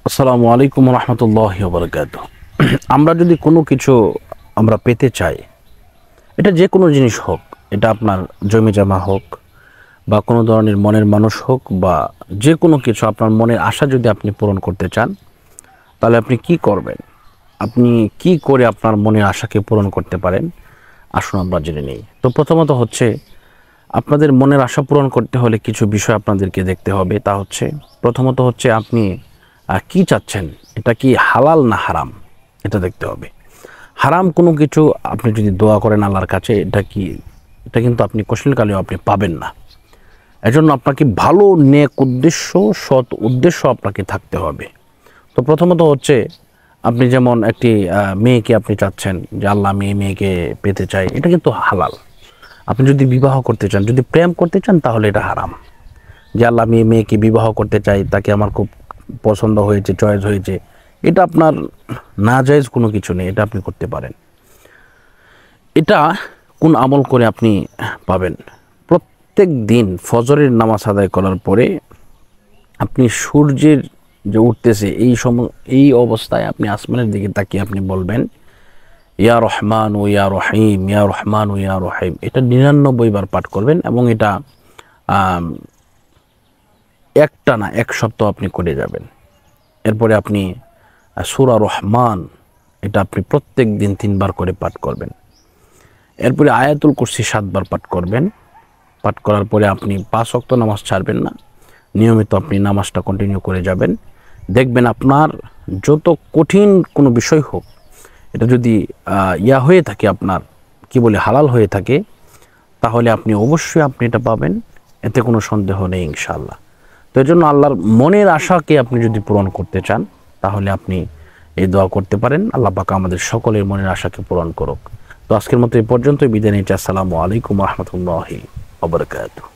আসসালামু আলাইকুম রহমতুল্লাহি ওয়া বারাকাতুহু। আমরা যদি কোনো কিছু আমরা পেতে চাই, এটা যে কোনো জিনিস হোক, এটা আপনার জমি জমা হোক বা কোনো ধরনের মনের মানুষ হোক বা যে কোনো কিছু, আপনার মনের আশা যদি আপনি পূরণ করতে চান, তাহলে আপনি কি করবেন? আপনি কি করে আপনার মনের আশাকে পূরণ করতে পারেন? আসুন আমরা জেনে নিই। তো প্রথমত হচ্ছে, আপনাদের মনের আশা পূরণ করতে হলে কিছু বিষয় আপনাদেরকে দেখতে হবে। তা হচ্ছে, প্রথমত হচ্ছে আপনি কি চাচ্ছেন, এটা কি হালাল না হারাম, এটা দেখতে হবে। হারাম কোনো কিছু আপনি যদি দোয়া করেন আল্লাহর কাছে, এটা কিন্তু আপনি কোশ্চিনকালেও আপনি পাবেন না। এজন্য আপনাকে ভালো নেক উদ্দেশ্য, সৎ উদ্দেশ্য আপনাকে থাকতে হবে। তো প্রথমত হচ্ছে, আপনি যেমন একটি মেয়েকে আপনি চাচ্ছেন যে আল্লাহ আমি এই মেয়েকে পেতে চাই, এটা কিন্তু হালাল। আপনি যদি বিবাহ করতে চান, যদি প্রেম করতে চান, তাহলে এটা হারাম। যে আল্লাহ আমি এই মেয়েকে বিবাহ করতে চাই, তাকে আমার খুব পছন্দ হয়েছে, চয়েস হয়েছে, এটা আপনার নাজায়েজ কোনো কিছু নেই, এটা আপনি করতে পারেন। এটা কোন আমল করে আপনি পাবেন? প্রত্যেক দিন ফজরের নামাজ আদায় করার পরে আপনি সূর্যের যে উঠতেছে এই অবস্থায় আপনি আসমানের দিকে তাকিয়ে আপনি বলবেন, ইয়া রহমান ও ইয়া রহিম, ইয়া রহমান ও ইয়া রহিম। এটা 99 বার পাঠ করবেন এবং এটা একটানা 1 সপ্তাহ আপনি করে যাবেন। এরপরে আপনি সূরা রহমান, এটা আপনি প্রত্যেক দিন 3 বার করে পাঠ করবেন। এরপরে আয়াতুল কুরসি 7 বার পাঠ করবেন। পাঠ করার পরে আপনি 5 ওয়াক্ত নামাজ ছাড়বেন না, নিয়মিত আপনি নামাজটা কন্টিনিউ করে যাবেন। দেখবেন আপনার যত কঠিন কোনো বিষয় হোক, এটা যদি হয়ে থাকে, আপনার হালাল হয়ে থাকে, তাহলে আপনি অবশ্যই আপনি এটা পাবেন, এতে কোনো সন্দেহ নেই ইনশাআল্লাহ। তো এই জন্য আল্লাহর মনের আশাকে আপনি যদি পূরণ করতে চান, তাহলে আপনি এই দোয়া করতে পারেন। আল্লাহ পাক আমাদের সকলের মনের আশাকে পূরণ করুক। তো আজকের মতো এই পর্যন্তই, বিদায় নিচ্ছি। আসসালামু আলাইকুম রহমতুল্লাহি ওয়া বারাকাতুহু।